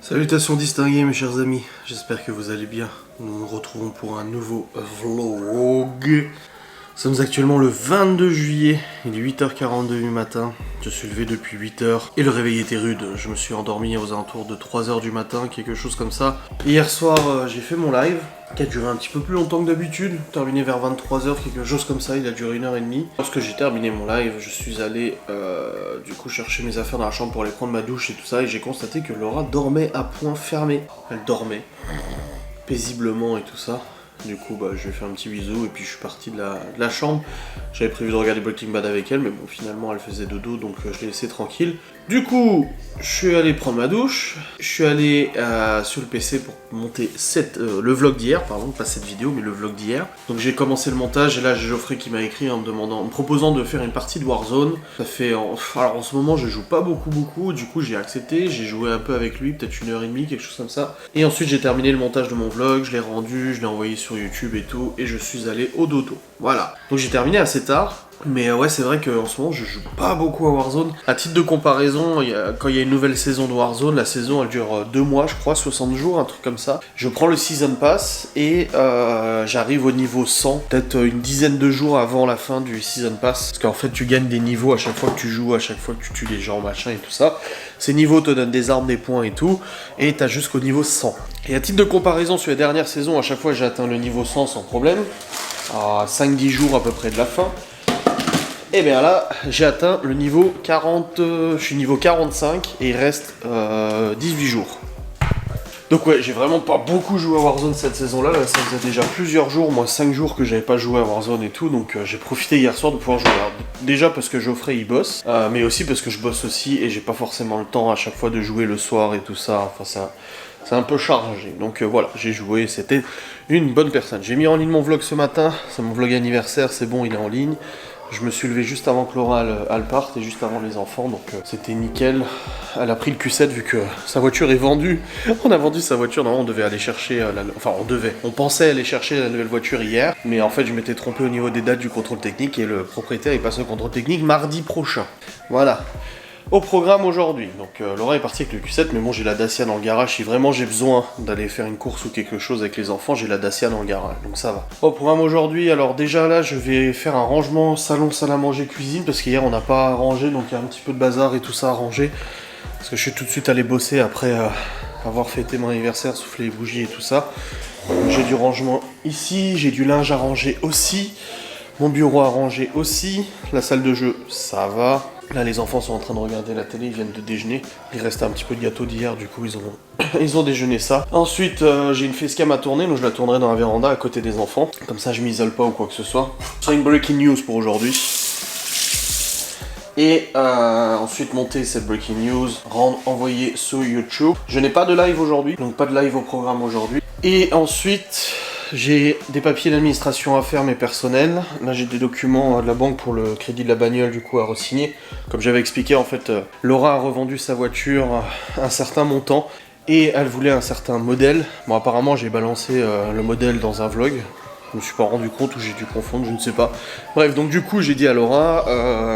Salutations distinguées mes chers amis, j'espère que vous allez bien. Nous nous retrouvons pour un nouveau vlog. Nous sommes actuellement le 22 juillet, il est 8h42 du matin. Je suis levé depuis 8h et le réveil était rude. Je me suis endormi aux alentours de 3h du matin, quelque chose comme ça. Hier soir j'ai fait mon live, qui a duré un petit peu plus longtemps que d'habitude, terminé vers 23h, quelque chose comme ça, il a duré 1h30. Lorsque j'ai terminé mon live, je suis allé du coup chercher mes affaires dans la chambre pour aller prendre ma douche et tout ça, et j'ai constaté que Laura dormait à point fermé. Elle dormait paisiblement et tout ça. Du coup, je lui ai fait un petit bisou et puis je suis parti de la chambre. J'avais prévu de regarder Breaking Bad avec elle, mais bon, finalement, elle faisait dodo, donc je l'ai laissé tranquille. Du coup, je suis allé prendre ma douche. Je suis allé sur le PC pour monter le vlog d'hier, pardon, pas cette vidéo, mais le vlog d'hier. Donc j'ai commencé le montage et là, j'ai Geoffrey qui m'a écrit en me proposant de faire une partie de Warzone. Ça fait... Alors en ce moment, je joue pas beaucoup, du coup j'ai accepté. J'ai joué un peu avec lui, peut-être 1h30, quelque chose comme ça. Et ensuite, j'ai terminé le montage de mon vlog, je l'ai rendu, je l'ai envoyé sur YouTube et tout, et je suis allé au dodo. Voilà. Donc j'ai terminé assez tard. Mais ouais, c'est vrai qu'en ce moment, je joue pas beaucoup à Warzone. À titre de comparaison, quand il y a une nouvelle saison de Warzone, la saison elle dure 2 mois, je crois, 60 jours, un truc comme ça. Je prends le Season Pass et j'arrive au niveau 100, peut-être une dizaine de jours avant la fin du Season Pass. Parce qu'en fait, tu gagnes des niveaux à chaque fois que tu joues, à chaque fois que tu tues les gens, machin et tout ça. Ces niveaux te donnent des armes, des points et tout, et t'as jusqu'au niveau 100. Et à titre de comparaison, sur les dernières saisons, à chaque fois j'ai atteint le niveau 100 sans problème, à 5-10 jours à peu près de la fin. Et bien là, j'ai atteint le niveau 40, je suis niveau 45 et il reste 18 jours. Donc ouais, j'ai vraiment pas beaucoup joué à Warzone cette saison-là, là, ça faisait déjà plusieurs jours, moi 5 jours que j'avais pas joué à Warzone et tout, donc j'ai profité hier soir de pouvoir jouer. Alors, déjà parce que Geoffrey il bosse, mais aussi parce que je bosse aussi et j'ai pas forcément le temps à chaque fois de jouer le soir et tout ça, enfin ça... C'est un peu chargé, donc voilà, j'ai joué, c'était une bonne personne. J'ai mis en ligne mon vlog ce matin, c'est mon vlog anniversaire, c'est bon, il est en ligne. Je me suis levé juste avant que Laura elle parte et juste avant les enfants, donc c'était nickel. Elle a pris le Q7 vu que sa voiture est vendue. On a vendu sa voiture, normalement on devait aller chercher, on pensait aller chercher la nouvelle voiture hier, mais en fait je m'étais trompé au niveau des dates du contrôle technique et le propriétaire il passe au contrôle technique mardi prochain. Voilà. Au programme aujourd'hui, donc Laura est partie avec le Q7, mais bon j'ai la Dacia dans le garage, si vraiment j'ai besoin d'aller faire une course ou quelque chose avec les enfants, j'ai la Dacia dans le garage, donc ça va. Au programme aujourd'hui, alors déjà là je vais faire un rangement salon, salle à manger, cuisine, parce qu'hier on n'a pas rangé, donc il y a un petit peu de bazar et tout ça à ranger, parce que je suis tout de suite allé bosser après avoir fêté mon anniversaire, soufflé les bougies et tout ça. J'ai du rangement ici, j'ai du linge à ranger aussi, mon bureau à ranger aussi, la salle de jeu ça va. Là les enfants sont en train de regarder la télé, ils viennent de déjeuner. Il restait un petit peu de gâteau d'hier, du coup ils ont déjeuné ça. Ensuite j'ai une facecam à tourner, donc je la tournerai dans la véranda à côté des enfants. Comme ça je m'isole pas ou quoi que ce soit. C'est une breaking news pour aujourd'hui. Et ensuite monter cette breaking news, envoyer sur YouTube. Je n'ai pas de live aujourd'hui, donc pas de live au programme aujourd'hui. Et ensuite... j'ai des papiers d'administration à faire, mais personnels. Là, j'ai des documents de la banque pour le crédit de la bagnole, du coup, à re-signer. Comme j'avais expliqué, en fait, Laura a revendu sa voiture à un certain montant et elle voulait un certain modèle. Bon, apparemment, j'ai balancé le modèle dans un vlog. Je me suis pas rendu compte ou j'ai dû confondre, je ne sais pas. Bref, donc du coup, j'ai dit à Laura,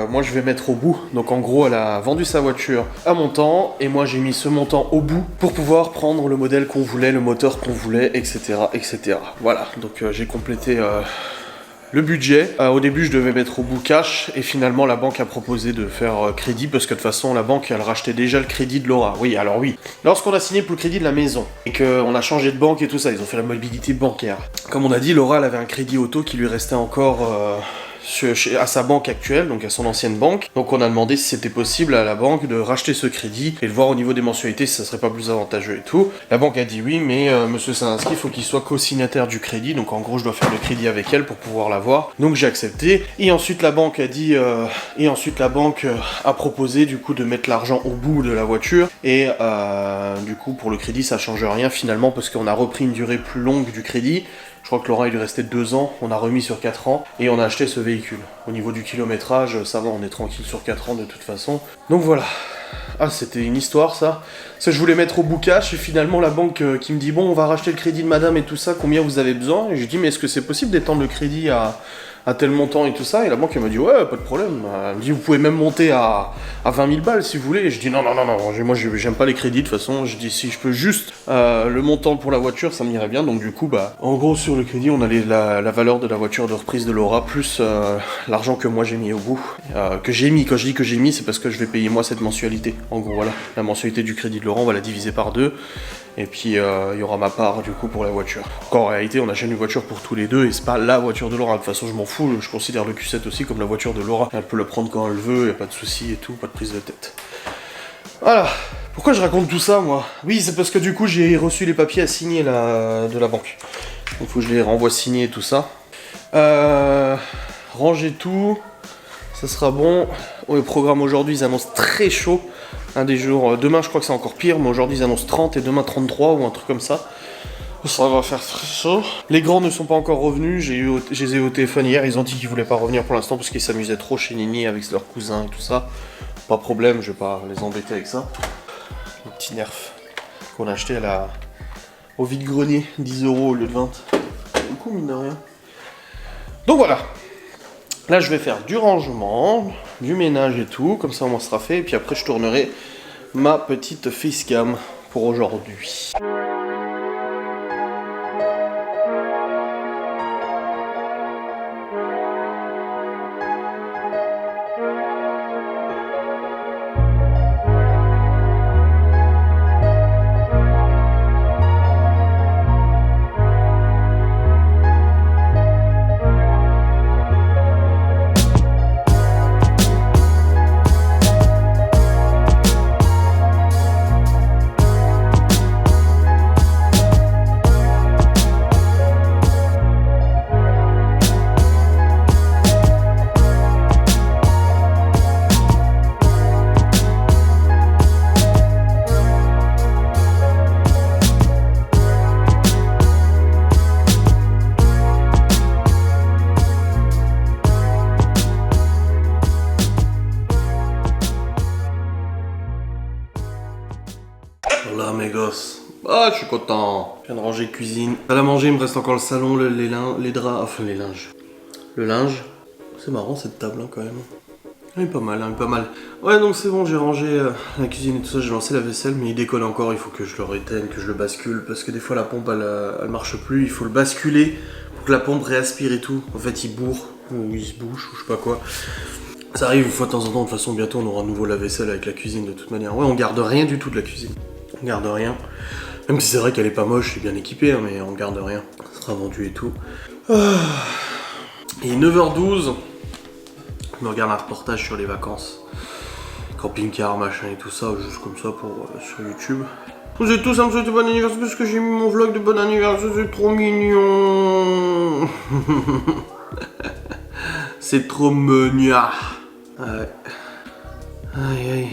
moi je vais mettre au bout. Donc en gros, elle a vendu sa voiture à montant et moi j'ai mis ce montant au bout pour pouvoir prendre le modèle qu'on voulait, le moteur qu'on voulait, etc. etc. Voilà, donc j'ai complété le budget. Au début, je devais mettre au bout cash et finalement, la banque a proposé de faire crédit parce que de toute façon, la banque, elle rachetait déjà le crédit de Laura. Oui, alors oui. Lorsqu'on a signé pour le crédit de la maison et qu'on a changé de banque et tout ça, ils ont fait la mobilité bancaire. Comme on a dit, Laura, elle avait un crédit auto qui lui restait encore... à sa banque actuelle, donc à son ancienne banque. Donc on a demandé si c'était possible à la banque de racheter ce crédit et de voir au niveau des mensualités si ça serait pas plus avantageux et tout. La banque a dit oui, mais monsieur Salinski, il faut qu'il soit co-signataire du crédit, donc en gros je dois faire le crédit avec elle pour pouvoir l'avoir. Donc j'ai accepté. Et ensuite la banque a dit, a proposé du coup de mettre l'argent au bout de la voiture et du coup pour le crédit ça change rien finalement parce qu'on a repris une durée plus longue du crédit. Je crois que Laura il lui restait 2 ans, on a remis sur 4 ans et on a acheté ce véhicule. Au niveau du kilométrage, ça va, on est tranquille sur 4 ans de toute façon. Donc voilà. Ah, c'était une histoire ça. Ça, je voulais mettre au bout cash et finalement la banque qui me dit bon, on va racheter le crédit de madame et tout ça, combien vous avez besoin? Et je dis mais est-ce que c'est possible d'étendre le crédit à à tel montant et tout ça. Et la banque, elle m'a dit, ouais, pas de problème. Elle me dit, vous pouvez même monter à 20 000 balles si vous voulez. Et je dis, non, moi, j'aime pas les crédits de toute façon. Je dis, si je peux juste le montant pour la voiture, ça m'irait bien. Donc, du coup, bah, en gros, sur le crédit, on a la valeur de la voiture de reprise de Laura, plus l'argent que moi j'ai mis au bout. Que j'ai mis, quand je dis que j'ai mis, c'est parce que je vais payer moi cette mensualité. En gros, voilà, la mensualité du crédit de Laura, on va la diviser par 2. Et puis il y aura ma part du coup pour la voiture. En réalité on achète une voiture pour tous les deux et c'est pas la voiture de Laura. De toute façon je m'en fous, je considère le Q7 aussi comme la voiture de Laura. Elle peut le prendre quand elle veut, y a pas de soucis et tout, pas de prise de tête. Voilà. Pourquoi je raconte tout ça moi? Oui, c'est parce que du coup j'ai reçu les papiers à signer de la banque. Donc faut que je les renvoie signer et tout ça. Ranger tout, ça sera bon. Le programme aujourd'hui ils annoncent très chaud. Un des jours, demain je crois que c'est encore pire, mais aujourd'hui ils annoncent 30 et demain 33 ou un truc comme ça. Ça va faire très chaud. Les grands ne sont pas encore revenus, je les ai eu au téléphone hier, ils ont dit qu'ils voulaient pas revenir pour l'instant parce qu'ils s'amusaient trop chez Nini avec leurs cousins et tout ça. Pas de problème, je vais pas les embêter avec ça. Le petit nerf qu'on a acheté au vide-grenier, 10 € au lieu de 20. Du coup, mine de rien. Donc voilà. Là, je vais faire du rangement, du ménage et tout, comme ça au moins ce sera fait. Et puis après, je tournerai ma petite facecam pour aujourd'hui. Voilà mes gosses. Ah, je suis content. Je viens de ranger cuisine. À la manger, il me reste encore le salon, les draps, enfin les linges. Le linge. C'est marrant cette table hein, quand même. Elle est pas mal, hein, pas mal. Ouais, donc c'est bon, j'ai rangé la cuisine et tout ça, j'ai lancé la vaisselle, mais il déconne encore, il faut que je le réteigne, que je le bascule, parce que des fois la pompe elle marche plus, il faut le basculer pour que la pompe réaspire et tout. En fait, il bourre, ou il se bouche, ou je sais pas quoi. Ça arrive une fois de temps en temps, de toute façon, bientôt on aura de nouveau la vaisselle avec la cuisine de toute manière. Ouais, on garde rien du tout de la cuisine. On garde rien. Même si c'est vrai qu'elle est pas moche, c'est bien équipé, hein, mais on garde rien. Ça sera vendu et tout. Il est 9h12. Je me regarde un reportage sur les vacances. Camping-car, machin et tout ça, juste comme ça pour sur YouTube. Vous êtes tous à me souhaiter bon anniversaire parce que j'ai mis mon vlog de bon anniversaire, c'est trop mignon. C'est trop mignon. Ouais. Aïe aïe.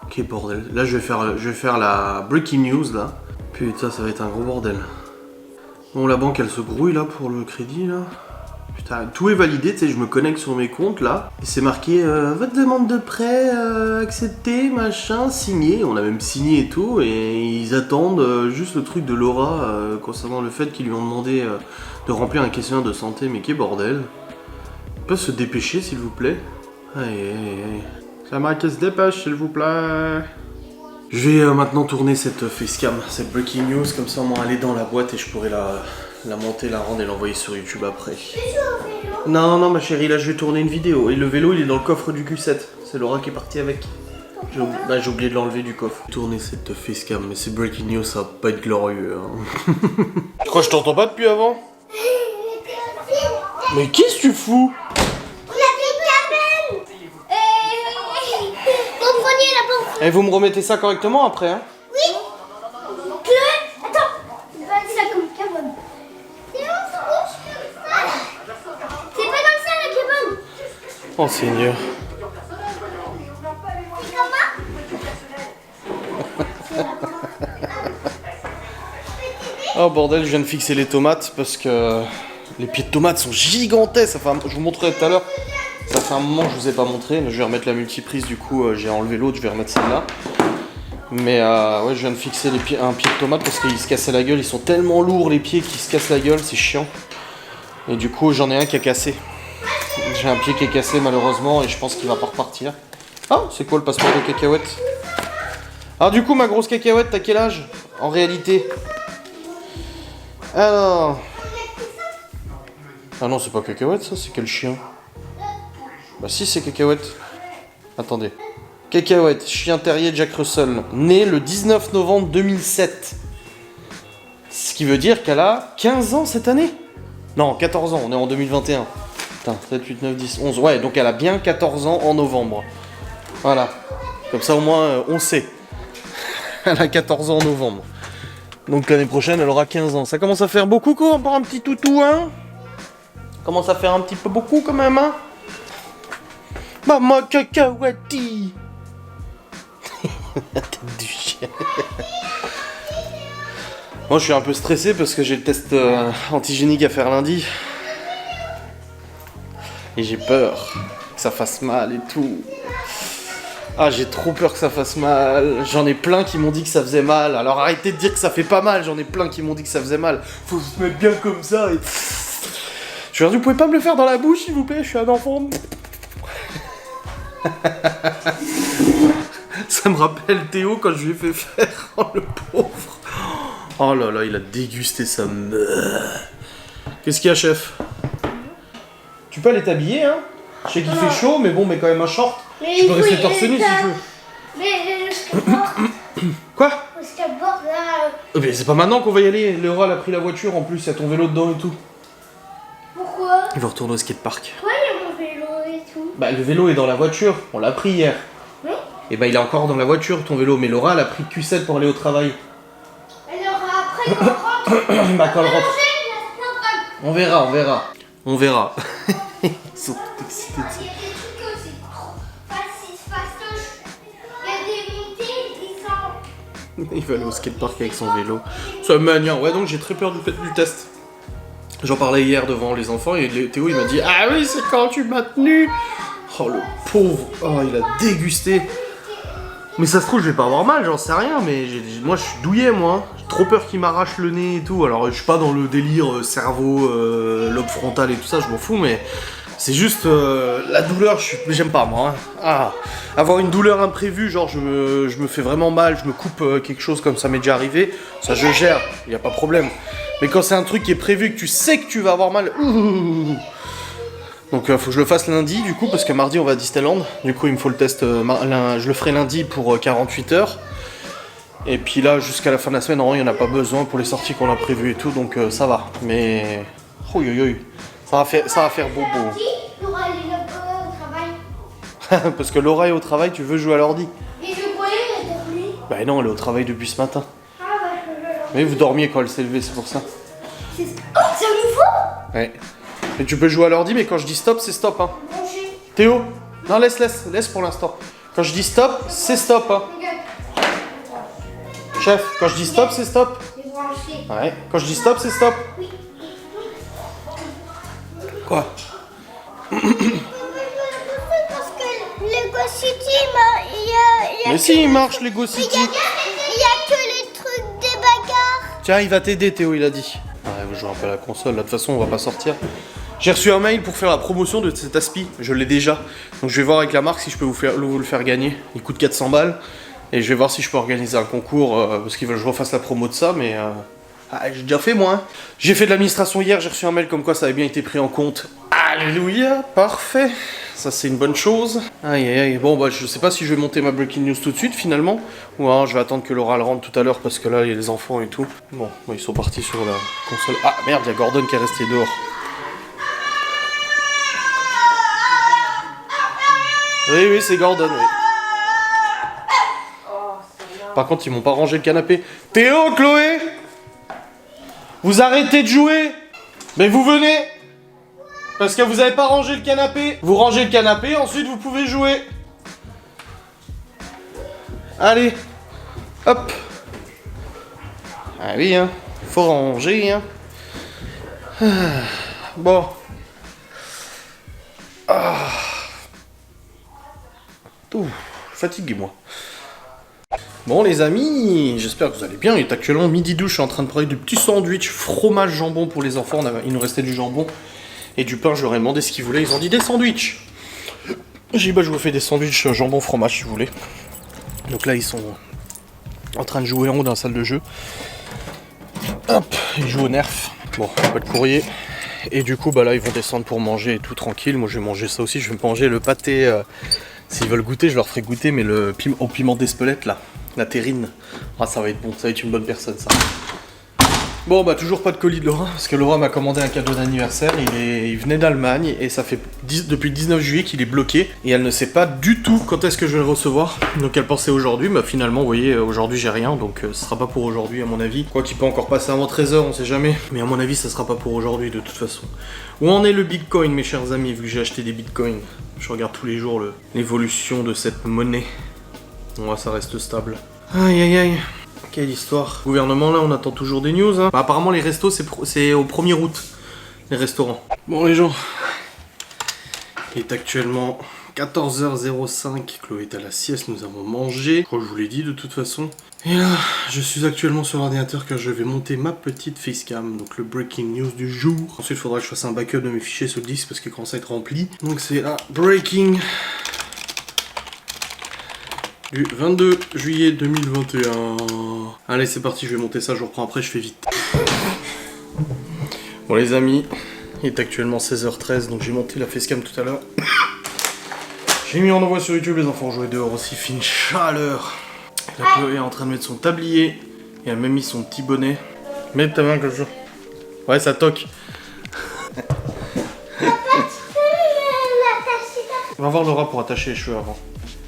Ok bordel. Là je vais faire la breaking news là. Putain ça va être un gros bordel. Bon la banque elle se grouille là pour le crédit là. Putain, tout est validé, tu sais, je me connecte sur mes comptes là, et c'est marqué votre demande de prêt acceptée, machin, signé. On a même signé et tout, et ils attendent juste le truc de Laura concernant le fait qu'ils lui ont demandé de remplir un questionnaire de santé, mais quel bordel. On peut se dépêcher s'il vous plaît. Aïe aïe aïe. J'aimerais qu'elle se dépêche s'il vous plaît. Je vais maintenant tourner cette facecam, cette breaking news, comme ça au moins aller dans la boîte et je pourrai la monter, la rendre et l'envoyer sur YouTube après. Non, non ma chérie, là je vais tourner une vidéo. Et le vélo il est dans le coffre du Q7. C'est Laura qui est partie avec. J'ai oublié de l'enlever du coffre. Tourner cette facecam, mais c'est breaking news, ça va pas être glorieux. Hein. Tu crois que je t'entends pas depuis avant? Mais qu'est-ce que tu fous? Et vous me remettez ça correctement après, hein? Oui. Attends. On va mettre ça comme carbone. C'est pas comme ça la carbone. Oh Seigneur. Oh bordel, je viens de fixer les tomates parce que les pieds de tomates sont gigantesques. Enfin, je vous montrerai tout à l'heure. Ça fait un moment que je vous ai pas montré, mais je vais remettre la multiprise du coup, j'ai enlevé l'autre, je vais remettre celle-là. Mais ouais, je viens de fixer un pied de tomate parce qu'ils se cassaient la gueule, ils sont tellement lourds les pieds qu'ils se cassent la gueule, c'est chiant. Et du coup, j'en ai un qui a cassé. J'ai un pied qui est cassé malheureusement et je pense qu'il va pas repartir. Ah, c'est quoi le passeport de cacahuète? Alors du coup, ma grosse cacahuète, t'as quel âge en réalité? Alors... Ah non, c'est pas cacahuète ça, c'est quel chien? Bah si, c'est cacahuète. Attendez. Cacahuète, chien terrier Jack Russell, né le 19 novembre 2007. Ce qui veut dire qu'elle a 15 ans cette année. Non, 14 ans, on est en 2021. Putain, 7, 8, 9, 10, 11. Ouais, donc elle a bien 14 ans en novembre. Voilà. Comme ça au moins on sait. Elle a 14 ans en novembre. Donc l'année prochaine elle aura 15 ans. Ça commence à faire beaucoup quoi pour un petit toutou, hein? Commence à faire un petit peu beaucoup quand même, hein? Maman cacahuète. La tête du chien. Moi je suis un peu stressé parce que j'ai le test antigénique à faire lundi. Et j'ai peur que ça fasse mal et tout. Ah, j'ai trop peur que ça fasse mal. J'en ai plein qui m'ont dit que ça faisait mal. Alors arrêtez de dire que ça fait pas mal. J'en ai plein qui m'ont dit que ça faisait mal. Faut se mettre bien comme ça et... Je leur dis, vous pouvez pas me le faire dans la bouche s'il vous plaît? Je suis un enfant. Ça me rappelle Théo quand je lui ai fait faire. Oh le pauvre. Oh là là, il a dégusté sa meuf. Qu'est-ce qu'il y a, chef? Tu peux aller t'habiller, hein? Je sais qu'il fait chaud, mais bon, mais quand même un short. Mais tu peux rester torse nu si tu veux. Mais le skateboard. Quoi? Le skateboard là. Mais c'est pas maintenant qu'on va y aller. Léora, elle a pris la voiture en plus, il y a ton vélo dedans et tout. Pourquoi? Il va retourner au skatepark. Pourquoi il y a mon vélo et tout? Bah, le vélo est dans la voiture, on l'a pris hier. Oui. Et bah, il est encore dans la voiture ton vélo, mais Laura, elle a pris Q7 pour aller au travail. Alors après, quand on rentre. Bah, quand elle rentre. On On verra, on verra. On verra. Ils sont tous excités. Il y a des trucs aussi trop fastoches. Il y a des montées, ils sont. Il va aller au skatepark avec son vélo. C'est mignon. Ouais, donc j'ai très peur du test. J'en parlais hier devant les enfants et Théo il m'a dit, ah oui, c'est quand tu m'as tenu. Oh le pauvre. Oh, il a dégusté. Mais ça se trouve, je vais pas avoir mal, j'en sais rien, mais moi je suis douillet, moi. J'ai trop peur qu'il m'arrache le nez et tout. Alors je suis pas dans le délire cerveau, lobe frontal et tout ça, je m'en fous, mais c'est juste la douleur, j'aime pas moi. Hein. Ah, avoir une douleur imprévue, genre je me fais vraiment mal, je me coupe quelque chose comme ça m'est déjà arrivé, ça je gère, y a pas de problème. Mais quand c'est un truc qui est prévu, que tu sais que tu vas avoir mal, donc faut que je le fasse lundi du coup parce que mardi on va à Disneyland. Du coup il me faut le test, je le ferai lundi pour 48 heures. Et puis là jusqu'à la fin de la semaine, il n'y en a pas besoin pour les sorties qu'on a prévues et tout, donc ça va. Mais ça va faire bobo. Laura, elle est là-bas au travail. Parce que Laura est au travail, tu veux jouer à l'ordi? Et je croyais qu'elle dormait. Bah non, elle est au travail depuis ce matin. Ah bah je peux le. Mais vous dormiez quand elle s'est levée, c'est pour ça. Oh, c'est un nouveau. Ouais. Mais tu peux jouer à l'ordi, mais quand je dis stop, c'est stop, hein. Branché. Théo, non laisse pour l'instant. Quand je dis stop, c'est stop, hein. Regarde. Chef, quand je dis stop, c'est stop. C'est branché. Ouais. Quand je dis stop, c'est stop. Oui. Quoi? Parce que Lego City, il y a. Mais si, il marche, Lego City. Il y a que les trucs des bagarres. Tiens, il va t'aider, Théo, il a dit. Ouais, vous jouez un peu à la console, là, de toute façon, on va pas sortir. J'ai reçu un mail pour faire la promotion de cet aspi, je l'ai déjà. Donc je vais voir avec la marque si je peux vous le faire gagner. Il coûte 400 balles. Et je vais voir si je peux organiser un concours, parce qu'ils veulent que je refasse la promo de ça, mais... j'ai déjà fait, moi. Hein. J'ai fait de l'administration hier, j'ai reçu un mail comme quoi ça avait bien été pris en compte. Alléluia, parfait. Ça, c'est une bonne chose. Aïe, aïe, aïe. Bon, bah, je sais pas si je vais monter ma breaking news tout de suite, finalement. Ou alors, je vais attendre que Laura le rentre tout à l'heure, parce que là, il y a les enfants et tout. Bon, ils sont partis sur la console. Ah, merde, il y a Gordon qui est resté dehors. Oui, c'est Gordon, oui. Par contre, ils m'ont pas rangé le canapé. Théo, Chloé, vous arrêtez de jouer. Mais vous venez. Parce que vous avez pas rangé le canapé. Vous rangez le canapé, ensuite vous pouvez jouer. Allez. Hop. Ah oui, hein. Faut ranger, hein. Bon. Ouh, fatigué, moi. Bon les amis, j'espère que vous allez bien. Il est actuellement midi 12, je suis en train de préparer du petit sandwich fromage jambon pour les enfants. Il nous restait du jambon Et du pain, je leur ai demandé ce qu'ils voulaient. Ils ont dit des sandwichs. J'ai dit, bah, je vous fais des sandwichs jambon fromage si vous voulez. Donc là, ils sont en train de jouer en haut dans la salle de jeu. Hop, ils jouent au nerf. Bon, pas de courrier. Et du coup, bah là, ils vont descendre pour manger et tout tranquille. Moi, je vais manger ça aussi. Je vais manger le pâté. S'ils veulent goûter, je leur ferai goûter, mais au piment d'Espelette, là. La terrine. Ah, ça va être bon. Ça va être une bonne personne, ça. Bon, bah, toujours pas de colis de Laura. Parce que Laura m'a commandé un cadeau d'anniversaire. Il venait d'Allemagne. Et ça fait depuis le 19 juillet qu'il est bloqué. Et elle ne sait pas du tout quand est-ce que je vais le recevoir. Donc, elle pensait aujourd'hui. Bah, finalement, vous voyez, aujourd'hui, j'ai rien. Donc, ce sera pas pour aujourd'hui, à mon avis. Quoi qu'il peut encore passer avant 13h, on sait jamais. Mais à mon avis, ça sera pas pour aujourd'hui, de toute façon. Où en est le Bitcoin, mes chers amis, vu que j'ai acheté des Bitcoins? Je regarde tous les jours l'évolution de cette monnaie. Bon, ça reste stable. Aïe, aïe, aïe. Quelle histoire. Gouvernement, là, on attend toujours des news. Hein. Bah, apparemment, les restos, c'est au 1er août. Les restaurants. Bon, les gens. Il est actuellement 14h05. Chloé est à la sieste. Nous avons mangé. Je crois que je vous l'ai dit, de toute façon. Et là, je suis actuellement sur l'ordinateur car je vais monter ma petite facecam. Donc, le breaking news du jour. Ensuite, il faudra que je fasse un backup de mes fichiers sur le disque parce qu'il commence à être rempli. Donc, c'est la breaking du 22 juillet 2021. Allez, c'est parti, je vais monter ça, je reprends après, je fais vite. Bon les amis, il est actuellement 16h13, donc j'ai monté la facecam tout à l'heure. J'ai mis en envoi sur YouTube, les enfants ont joué dehors aussi, fait une chaleur. La Chloé est en train de mettre son tablier, et elle a même mis son petit bonnet. Mets ta main comme ça. Ouais, ça toque. On va voir Laura pour attacher les cheveux avant.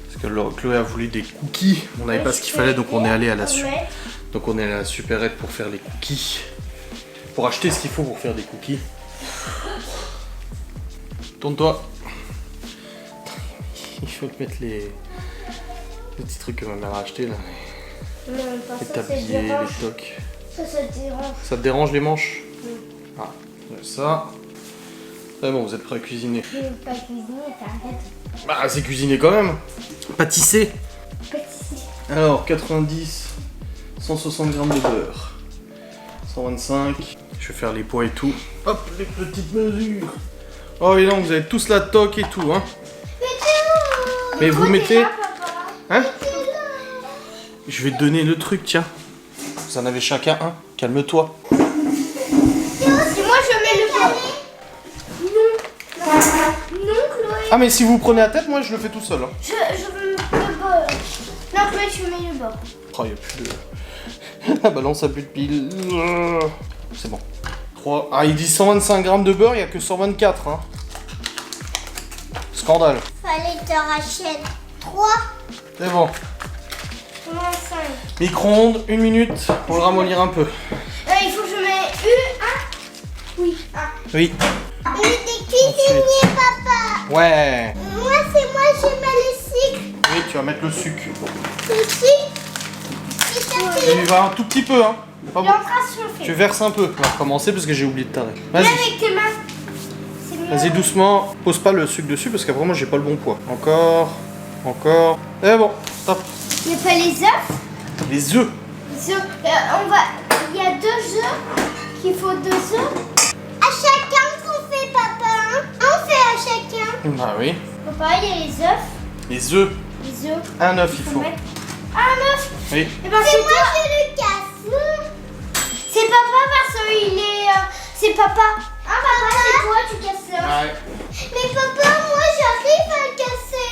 Parce que Chloé a voulu des cookies, on n'avait pas ce qu'il fallait, donc on est allé à la supérette pour faire les cookies. Pour acheter ce qu'il faut pour faire des cookies. Tourne-toi. Il faut te mettre les petits trucs que ma mère a acheté là. Non, pas Les ça, tabliers, les tocs. Ça te dérange. Ça te dérange les manches? Ah, ça. C'est bon, vous êtes prêts à cuisiner. Je veux pas cuisiner, t'arrêtes. Bah, c'est cuisiner quand même. Pâtisser. Pâtisser. Alors, 90, 160 grammes de beurre. 125. Je vais faire les poids et tout. Hop, les petites mesures. Oh, et donc, vous avez tous la toque et tout, hein. Mais vous mettez... Hein? Je vais te donner le truc, tiens. Vous en avez chacun un. Calme-toi. Si moi je mets le beurre. Non, Chloé. Ah, mais si vous prenez la tête, moi, je le fais tout seul. Hein. Je veux le beurre. Non, Chloé, tu mets le beurre. Oh, il n'y a plus de... La balance a plus de pile. C'est bon. 3. Ah, il dit 125 grammes de beurre, il n'y a que 124. Hein. Scandale. Fallait te racheter 3. C'est bon. Moins 5. Micro-ondes, 1 minute pour le ramollir un peu. Il faut que je mette U1. Oui, 1. Oui. On est des cuisiniers, papa. Ouais. Moi, c'est moi, je mets le sucre. Oui, tu vas mettre le sucre. Le sucre. Et ça fait Tu vas un tout petit peu, hein. Pas beaucoup. l'encrassement fait. Tu verses un peu. On va recommencer parce que j'ai oublié de t'arrêter. Mets Vas-y. avec tes mains. C'est mieux. Vas-y doucement. Pose pas le sucre dessus parce qu'après moi j'ai pas le bon poids. Encore. Encore. Et bon. Stop. Il n'y a pas les œufs. Les œufs. Les œufs. Il y a 2 œufs. Qu'il faut 2 œufs. À chacun qu'on fait, papa. Hein? On fait à chacun. Bah oui. Papa, il y a les œufs. Les œufs. Les œufs. Un œuf il faut. Mettre un œuf. Oui. Et ben, c'est moi qui le casse. C'est papa parce qu'il est. C'est papa. Ah, papa, c'est toi, tu casses l'œuf. Ouais. Mais papa, moi j'arrive à le casser.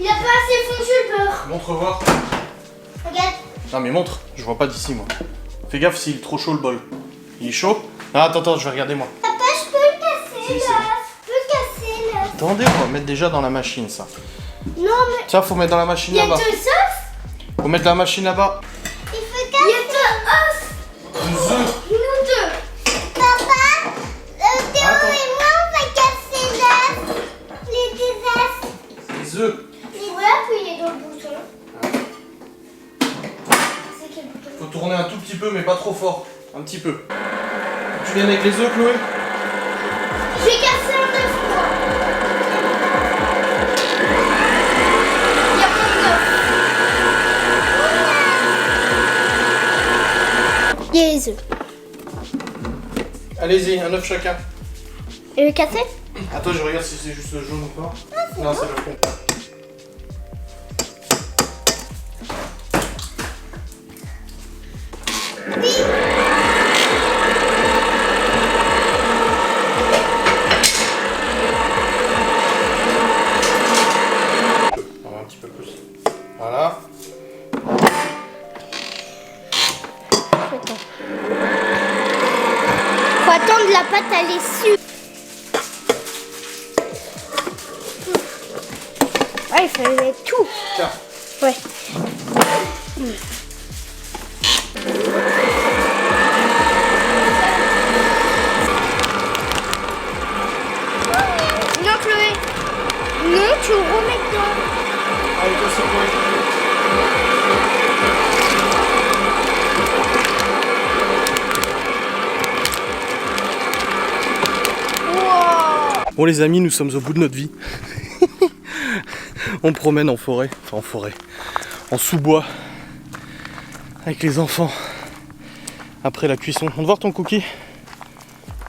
Il a pas assez fondu le beurre. Montre voir. Regarde. Non mais montre. Je vois pas d'ici moi. Fais gaffe s'il est trop chaud le bol. Il est chaud? Ah, attends, je vais regarder moi. Papa, je peux le casser Si, l'œuf. Je peux le casser l'œuf. Attendez, on va mettre déjà dans la machine ça. Non, mais. Ça faut mettre dans la machine Il y a là-bas. 2 œufs. Faut mettre la machine là-bas. Il faut casser. Il y a 2 œufs. 2 œufs. Nous 2. Papa, Théo Attends. et moi, on va casser l'œuf. Les 2 œufs. Les œufs. Il faut appuyer dans le bouton. C'est quel bouton? Faut tourner un tout petit peu mais pas trop fort. Un petit peu. Tu viens avec les œufs Chloé? J'ai cassé un œuf, moi. Il y a plein d'œufs. Il y a les œufs. Allez-y, un œuf chacun. Et le café? Attends, je regarde si c'est juste le jaune ou pas. Non, c'est le fond. Un petit peu plus. Voilà. Faut attendre la pâte à l'essuie. Ouais, il fallait tout. Tiens. Ouais. Non, Chloé. Non, tu le remets dedans. Allez, toi, c'est quoi? Wow. Bon les amis, nous sommes au bout de notre vie. On promène en forêt, enfin en forêt, en sous-bois, avec les enfants. Après la cuisson, on va voir ton cookie.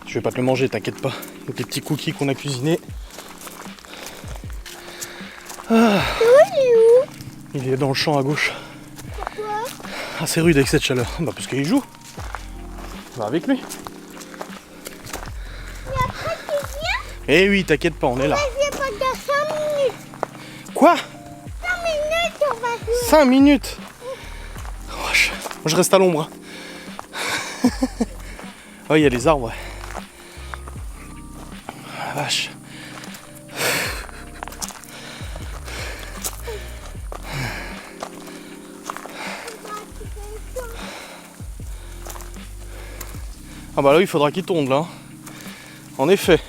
Je vais pas te le manger, t'inquiète pas. Donc les petits cookies qu'on a cuisinés. Ah. Il est dans le champ à gauche. Pourquoi? Ah, c'est rude avec cette chaleur. Bah parce qu'il joue. Va avec lui. Eh oui, t'inquiète pas, on est là. J'ai pas de 5 minutes. Quoi? 5 minutes, on va jouer. 5 minutes. Oh, moi, je reste à l'ombre. Oh, il y a les arbres, ouais. Oh, la vache. Ah bah là, il faudra qu'il tombe là. En effet.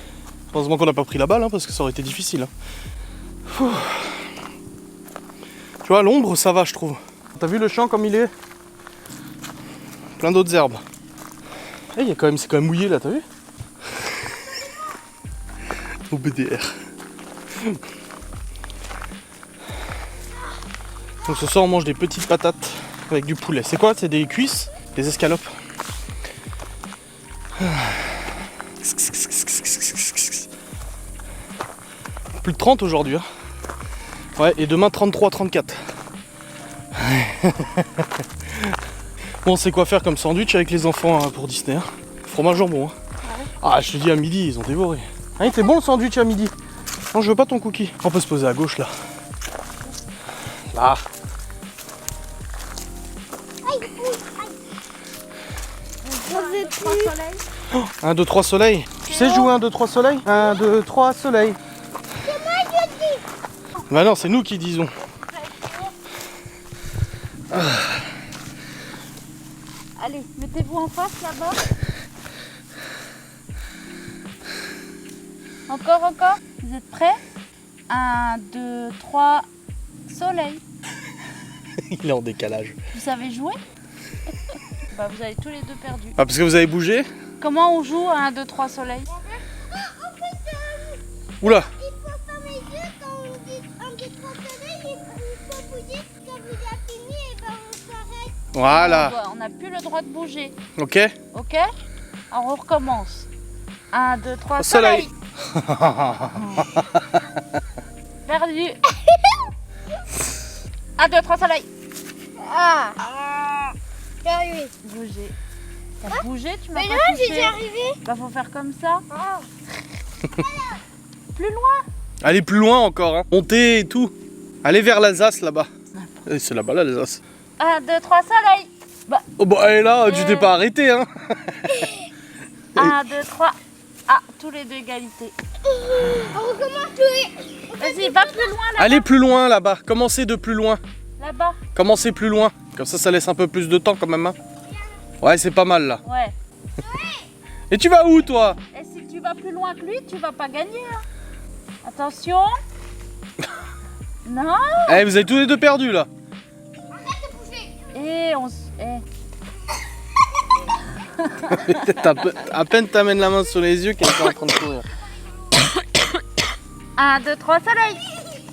Heureusement qu'on n'a pas pris la balle, hein, parce que ça aurait été difficile. Hein. Tu vois, l'ombre, ça va, je trouve. T'as vu le champ comme il est? Plein d'autres herbes. Eh, c'est quand même mouillé là, t'as vu? Au BDR. Donc ce soir, on mange des petites patates avec du poulet. C'est quoi? C'est des cuisses? Des escalopes? Plus de 30 aujourd'hui. Hein. Ouais, et demain 33, 34. Bon, on sait quoi faire comme sandwich avec les enfants hein, pour Disney. Hein. Fromage jambon. Hein. Ah, je te dis, à midi, ils ont dévoré. Ah, il était bon le sandwich à midi. Non, je veux pas ton cookie. On peut se poser à gauche là. Là. 1, 2, 3 soleil. Tu sais jouer 1, 2, 3 soleil? 1, 2, 3 soleil. Bah non, c'est nous qui disons. Allez, mettez-vous en face là-bas. Encore. Vous êtes prêts? 1, 2, 3, soleil. Il est en décalage. Vous savez jouer? Bah vous avez tous les deux perdu. Ah, parce que vous avez bougé? Comment on joue à 1, 2, 3, soleil? Oula. Il faut fermer les yeux quand on dit 1, 2, 3 soleil. Il faut bouger. Quand vous avez fini, et ben on s'arrête. Voilà. On n'a plus le droit de bouger. Ok. Ok? Alors on recommence. 1, 2, 3, Soleil. soleil. Perdu. 1, 2, 3, soleil. Ah. Perdu. Bouger. T'as bougé, tu m'as Mais pas non, touché. j'ai déjà arrivé. Bah faut faire comme ça. Ah. Plus loin. Allez plus loin encore. Hein. Montez et tout. Allez vers l'Alsace là-bas. Eh, c'est là-bas l'Alsace. 1, 2, 3, soleil. Bah, Oh bah elle est là, tu t'es pas arrêté hein. 1, 2, 3. Ah, tous les deux égalité. On recommence, Chloé. Vas-y, va plus loin là. Allez plus loin là-bas. Commencez de plus loin. Là-bas. Commencez plus loin. Comme ça laisse un peu plus de temps quand même. Hein. Ouais, c'est pas mal là. Ouais. Et tu vas où toi? Et si tu vas plus loin que lui, tu vas pas gagner. Hein. Attention. Non. Eh, vous avez tous les deux perdu là. Et on s- eh. À peine t'amènes la main sur les yeux qu'elle est en train de courir. 1, 2, 3, soleil.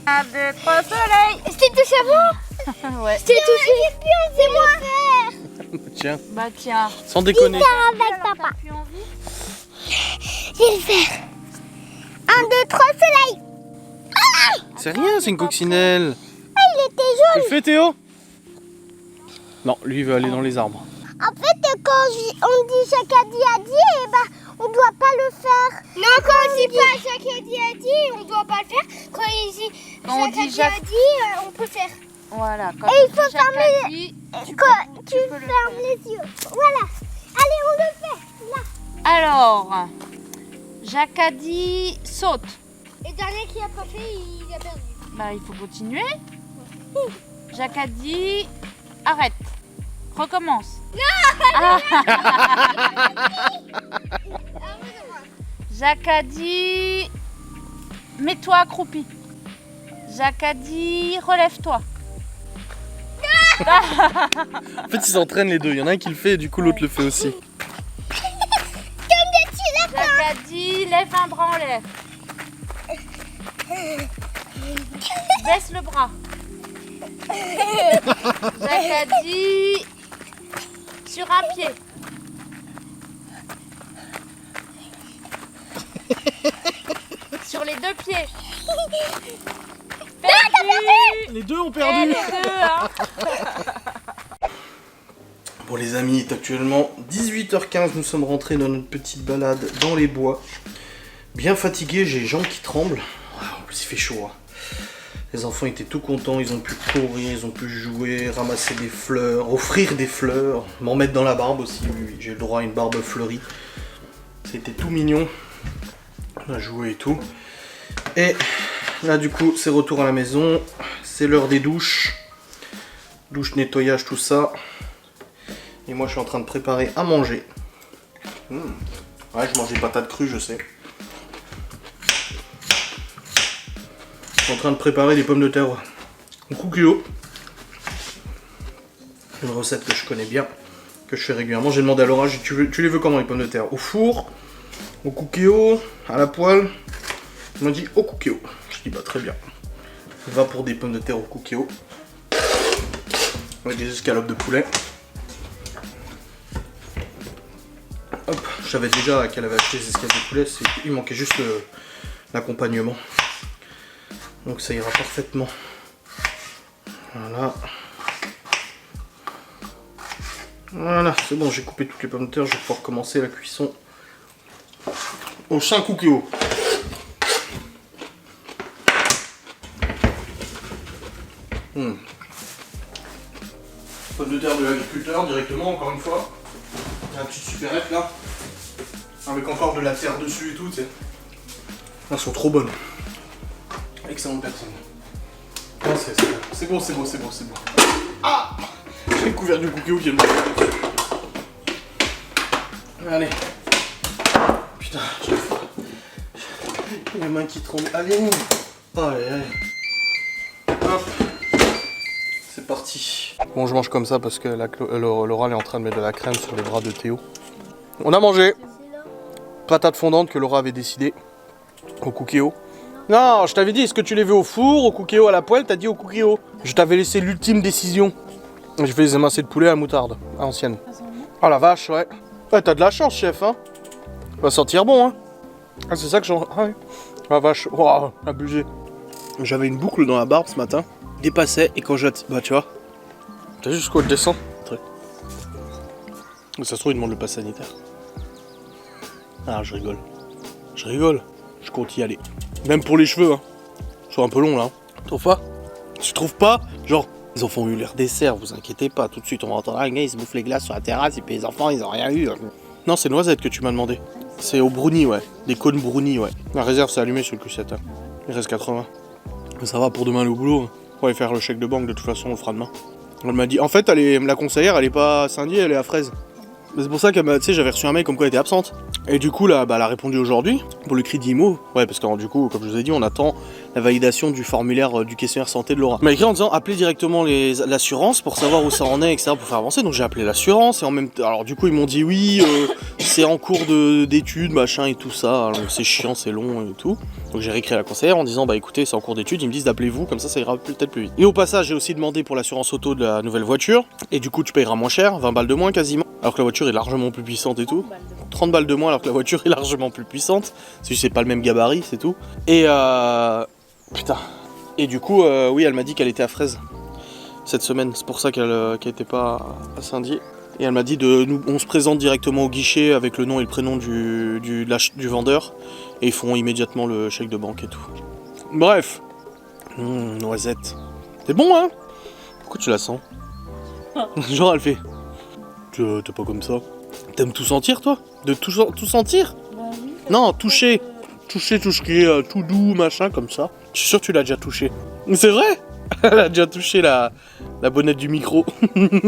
1, 2, 3, soleil. C'était touché avant. Ouais. C'était touché. C'est moi faire. Tiens, Bah tiens. sans déconner. Avec papa. T'as plus envie? Je vais le faire. 1, 2, 3, soleil. C'est rien, c'est une coccinelle. Il était jaune. Tu le fais, Théo? Non, lui il veut aller dans les arbres. En fait, quand on dit Jacadi a dit, eh ben, on doit pas le faire. Non, quand on dit pas Jacadi a dit, on doit pas le faire. Quand il dit Quand on dit Jacadi a dit, on peut faire. Voilà. Quand Et il on faut dit Jacadi, Quand tu peux le fermes les yeux. Voilà. Allez, on le fait. Là. Alors, Jacadi saute. Et le dernier qui a pas fait, il a perdu. Bah, il faut continuer. Jacadi arrête. Recommence. Ah. Jacadi mets-toi accroupi. Jacadi relève-toi. En fait, ils s'entraînent les deux. Il y en a un qui le fait et du coup, l'autre le fait aussi. Jacadi lève un bras en l'air. Baisse le bras. Jacadi sur un pied. Sur les deux pieds. Perdu. Les deux ont Eh, perdu. les deux, hein. Bon les amis, il est actuellement 18h15, nous sommes rentrés dans notre petite balade dans les bois. Bien fatigué, j'ai les jambes qui tremblent. En plus il fait chaud. Hein. Les enfants étaient tout contents, ils ont pu courir, ils ont pu jouer, ramasser des fleurs, offrir des fleurs, m'en mettre dans la barbe aussi, oui, j'ai le droit à une barbe fleurie. C'était tout mignon, on a joué et tout. Et là du coup c'est retour à la maison, c'est l'heure des douches. Douche, nettoyage, tout ça. Et moi je suis en train de préparer à manger. Ouais, je mange des patates crues, je sais. Je suis en train de préparer des pommes de terre au cookéo. Une recette que je connais bien, que je fais régulièrement. J'ai demandé à Laura, tu les veux comment les pommes de terre? Au four, au cookéo, à la poêle? Elle m'a dit au cookéo. Je dis bah très bien. On va pour des pommes de terre au cookéo. Avec des escalopes de poulet. Hop, je savais déjà qu'elle avait acheté des escalopes de poulet, il manquait juste l'accompagnement. Donc ça ira parfaitement. Voilà. Voilà, c'est bon, j'ai coupé toutes les pommes de terre, je vais pouvoir commencer la cuisson au 5 cookéo. Pommes de terre de l'agriculteur directement, encore une fois. Il y a une petite supérette là. Avec encore de la terre dessus et tout, tu sais. Elles sont trop bonnes. Excellente personne. Non, c'est bon, c'est bon, c'est bon, c'est bon. Ah! J'ai le couvert du cookéo qui est le bon. Allez. Putain, j'ai faim. Les mains qui tremblent. Allez. Allez, allez. Hop. C'est parti. Bon, je mange comme ça parce que Laura elle est en train de mettre de la crème sur les bras de Théo. On a mangé. Patate fondante que Laura avait décidé. Au cookéo. Non, je t'avais dit, est-ce que tu les veux au four, au cookéo, à la poêle? T'as dit au cookéo. Je t'avais laissé l'ultime décision. Je fais les émincés de poulet à la moutarde, à ancienne. Oh la vache, ouais. Ouais, t'as de la chance, chef, hein. Va sentir bon, hein. Ah, c'est ça que j'en... Ah, ouais. La vache, waouh, abusé. J'avais une boucle dans la barbe ce matin. Dépassait, et quand je... Bah, tu vois. T'as vu jusqu'où elle descend? Ça se trouve, il demande le pass sanitaire. Ah, je rigole. Je rigole. Je compte y aller. Même pour les cheveux, hein. Ils sont un peu longs, là. Tu trouves pas? Tu trouves pas? Genre, les enfants ont eu leur dessert, vous inquiétez pas. Tout de suite, on va entendre un gars, il se bouffe les glaces sur la terrasse, et puis les enfants, ils ont rien eu. Non, c'est noisette que tu m'as demandé. C'est au brownie, ouais. Des cônes brownie, ouais. La réserve, c'est allumé sur le Q7. Hein. Il reste 80. Mais ça va pour demain, le boulot. Hein. On va aller faire le chèque de banque, de toute façon, on le fera demain. Elle m'a dit, en fait, la conseillère, elle est pas à Saint-Dié, elle est à Fraise. C'est pour ça que tu sais, j'avais reçu un mail comme quoi elle était absente. Et du coup, là, bah, elle a répondu aujourd'hui pour le crédit IMO. Ouais, parce que du coup, comme je vous ai dit, on attend la validation du formulaire du questionnaire santé de Laura. Elle m'a écrit en disant appelez directement l'assurance pour savoir où ça en est, etc. pour faire avancer. Donc j'ai appelé l'assurance et en même temps, alors du coup, ils m'ont dit oui, c'est en cours d'études, machin et tout ça. Donc c'est chiant, c'est long et tout. Donc j'ai réécrit à la conseillère en disant bah écoutez, c'est en cours d'études. Ils me disent d'appeler vous, comme ça ira peut-être plus vite. Et au passage, j'ai aussi demandé pour l'assurance auto de la nouvelle voiture. Et du coup, tu payeras moins cher, 20 balles de moins quasiment. Alors que la voiture est largement plus puissante et tout. 30 balles de moins alors que la voiture est largement plus puissante. C'est pas le même gabarit, c'est tout. Et putain. Et du coup, oui, elle m'a dit qu'elle était à Fraise cette semaine. C'est pour ça qu'elle était pas à Saint-Dié. Et elle m'a dit on se présente directement au guichet avec le nom et le prénom du vendeur. Et ils font immédiatement le chèque de banque et tout. Bref. Noisette. C'est bon, hein? Pourquoi tu la sens? Genre, elle fait... T'es pas comme ça. T'aimes tout sentir, toi? De tout sentir? Bah oui, Non, toucher. Toucher tout ce qui est tout doux, machin, comme ça. Je suis sûr que tu l'as déjà touché. C'est vrai? Elle a déjà touché la bonnette du micro. Elle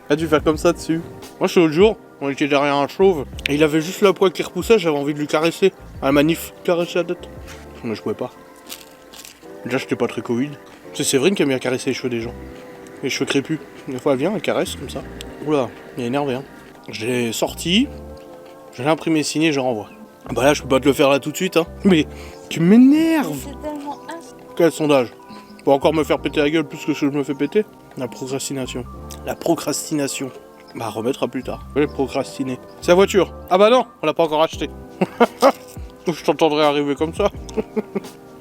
a dû faire comme ça dessus. Moi, c'est l'autre jour, on était derrière un chauve, et il avait juste la poêle qui repoussait, j'avais envie de lui caresser. À la manif, caresser la tête. Mais je pouvais pas. Déjà, j'étais pas très Covid. C'est Séverine qui aime bien caresser les cheveux des gens. Les cheveux crépus. Des fois, elle vient, elle caresse, comme ça. Oula, il est énervé, hein. Je l'ai sorti, je l'ai imprimé, signé, je renvoie. Bah là, je peux pas te le faire là tout de suite, hein. Mais tu m'énerves. c'est tellement Quel sondage? Pour encore me faire péter la gueule plus que je me fais péter? La procrastination. La procrastination. Bah, remettre à plus tard. Je vais procrastiner. C'est la voiture. Ah bah non, on l'a pas encore acheté. Je t'entendrai arriver comme ça.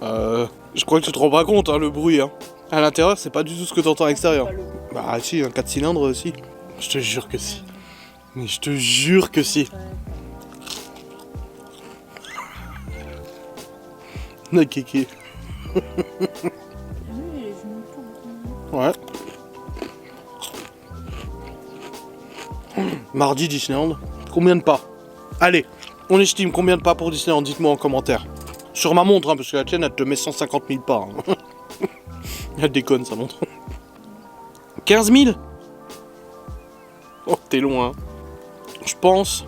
Je crois que tu te rends pas compte, hein, le bruit, hein. À l'intérieur, c'est pas du tout ce que t'entends à l'extérieur. Bah si, un 4 cylindres, si. Je te jure que si. Mais je te jure que si. La kéké. Ouais. Mardi Disneyland. Combien de pas? Allez, on estime combien de pas pour Disneyland? Dites-moi en commentaire. Sur ma montre, hein, parce que la tienne, elle te met 150 000 pas. Hein. Elle déconne, sa montre. 15 000? Oh, t'es loin. Hein. Je pense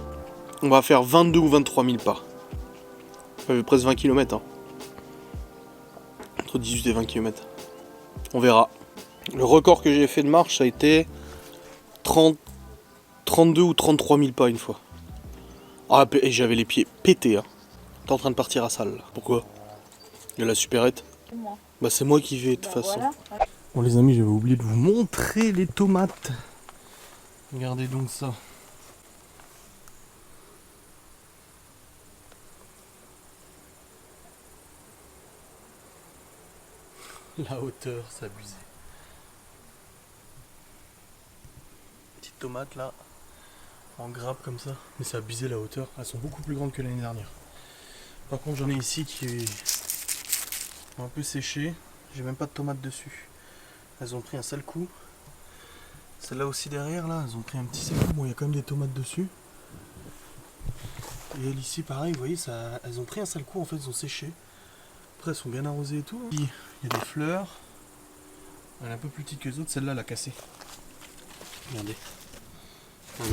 on va faire 22 ou 23 000 pas. Ça fait presque 20 km. Hein. Entre 18 et 20 km. On verra. Le record que j'ai fait de marche, ça a été 32 ou 33 000 pas une fois. Ah, et j'avais les pieds pétés. Hein. T'es en train de partir à salle. Là. Pourquoi? Il y a la supérette. moi. Bah c'est moi qui vais de toute façon. Voilà. Bon les amis, j'avais oublié de vous montrer les tomates. Regardez donc ça. La hauteur, c'est abusé. Petite tomate là, en grappe comme ça. Mais c'est abusé la hauteur. Elles sont beaucoup plus grandes que l'année dernière. Par contre j'en ai ici qui ont un peu séché. J'ai même pas de tomates dessus. Elles ont pris un sale coup. Celle-là aussi derrière là, elles ont pris un petit sale coup. Bon, il y a quand même des tomates dessus. Et elle ici pareil, vous voyez, ça, elles ont pris un sale coup en fait, elles ont séché. Après elles sont bien arrosées et tout. Il y a des fleurs. Elle est un peu plus petite que les autres, celle-là elle a cassé. Regardez.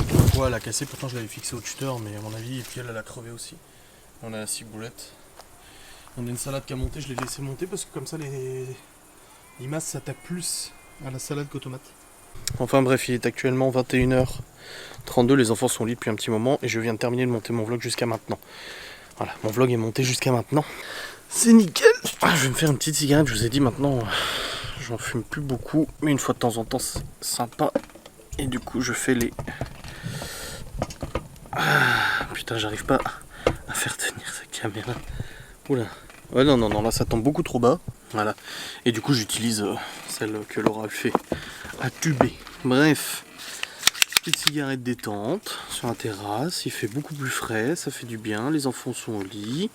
Pourquoi elle a cassé, pourtant je l'avais fixée au tuteur, mais à mon avis, et puis elle a crevé aussi. On a la ciboulette. On a une salade qui a monté, je l'ai laissé monter parce que comme ça les limaces s'attaquent plus à la salade qu'aux tomates. Enfin bref, il est actuellement 21h32, les enfants sont au lit depuis un petit moment et je viens de terminer de monter mon vlog jusqu'à maintenant. Voilà, mon vlog est monté jusqu'à maintenant. C'est nickel. Je vais me faire une petite cigarette, je vous ai dit maintenant, j'en fume plus beaucoup, mais une fois de temps en temps c'est sympa. Et du coup je fais les... putain, j'arrive pas à faire tenir cette caméra. Oula. Ouais, non, là ça tombe beaucoup trop bas. Voilà. Et du coup j'utilise celle que Laura fait à tuber. Bref. Petite cigarette détente sur la terrasse. Il fait beaucoup plus frais, ça fait du bien. Les enfants sont au lit.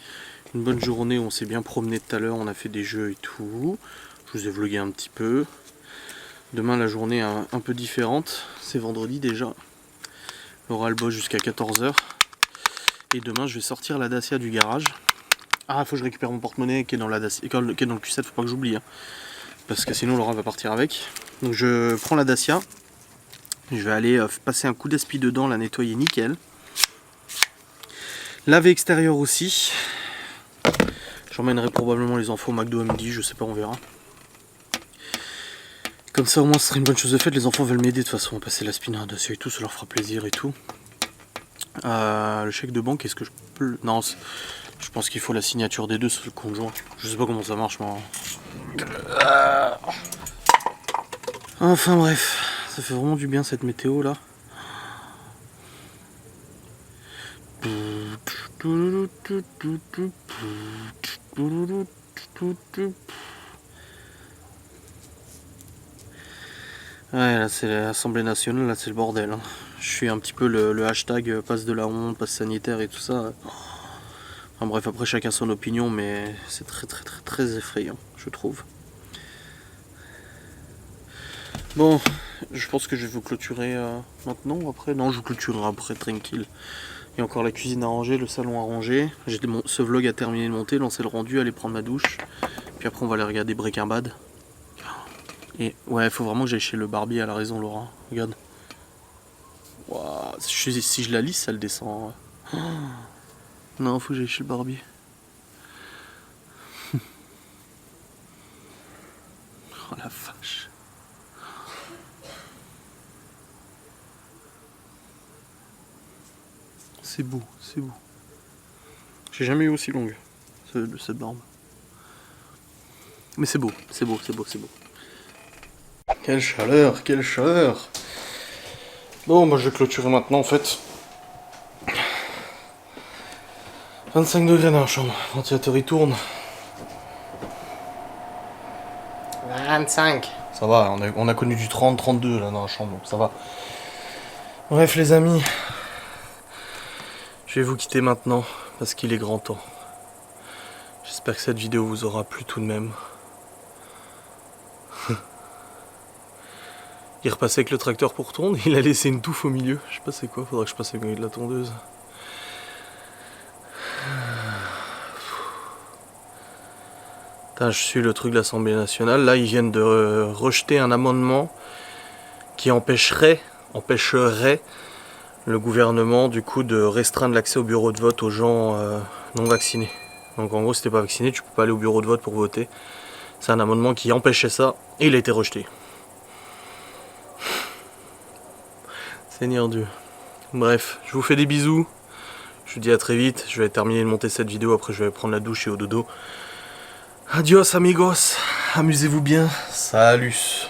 Une bonne journée, on s'est bien promené tout à l'heure, on a fait des jeux et tout. Je vous ai vlogué un petit peu. Demain la journée est un peu différente. C'est vendredi déjà. Laura elle bosse jusqu'à 14h. Et demain je vais sortir la Dacia du garage. Ah, faut que je récupère mon porte-monnaie qui est dans la Dacia, qui est dans le Q7, faut pas que j'oublie. Hein, parce que sinon Laura va partir avec. Donc je prends la Dacia. Je vais aller passer un coup d'aspi dedans, la nettoyer nickel. Laver extérieur aussi. J'emmènerai probablement les enfants au McDo midi, je sais pas, on verra. Comme ça au moins ce serait une bonne chose de faite. Les enfants veulent m'aider de toute façon à passer l'aspirateur dessus et tout, ça leur fera plaisir et tout. Le chèque de banque, est-ce que je peux... Non, je pense qu'il faut la signature des deux sur le conjoint. Je sais pas comment ça marche moi. Enfin bref, ça fait vraiment du bien cette météo là. Ouais, là c'est l'Assemblée nationale, là c'est le bordel. Hein. Je suis un petit peu le hashtag passe de la honte, passe sanitaire et tout ça. Enfin bref, après chacun son opinion, mais c'est très effrayant, je trouve. Bon, je pense que je vais vous clôturer maintenant ou après. Non, je vous clôturerai après, tranquille. Il y a encore la cuisine à ranger, le salon à ranger. Ce vlog a terminé de monter, lancer le rendu, aller prendre ma douche. Puis après on va aller regarder Breaking Bad. Et ouais, faut vraiment que j'aille chez le barbier, à la raison Laura. Regarde. Wow. Si je la lisse, ça le descend. Oh. Non, faut que j'aille chez le barbier. Oh la vache. C'est beau, c'est beau. J'ai jamais eu aussi longue, cette barbe. Mais c'est beau, c'est beau, c'est beau, c'est beau. Quelle chaleur, quelle chaleur. Bon, moi je vais clôturer maintenant en fait. 25 degrés dans la chambre, le ventilateur il tourne. 25. Ça va, on a connu du 30, 32 là dans la chambre, donc ça va. Bref les amis, je vais vous quitter maintenant parce qu'il est grand temps. J'espère que cette vidéo vous aura plu tout de même. Il repassait avec le tracteur pour tondre, il a laissé une touffe au milieu. Je sais pas c'est quoi, faudra que je passe avec de la tondeuse. Putain, je suis le truc de l'Assemblée nationale. Là, ils viennent de rejeter un amendement qui empêcherait le gouvernement du coup de restreindre l'accès au bureau de vote aux gens non vaccinés. Donc en gros, si t'es pas vacciné, tu peux pas aller au bureau de vote pour voter. C'est un amendement qui empêchait ça et il a été rejeté. Seigneur Dieu. Bref, je vous fais des bisous. Je vous dis à très vite. Je vais terminer de monter cette vidéo. Après, je vais prendre la douche et au dodo. Adios amigos. Amusez-vous bien. Salut.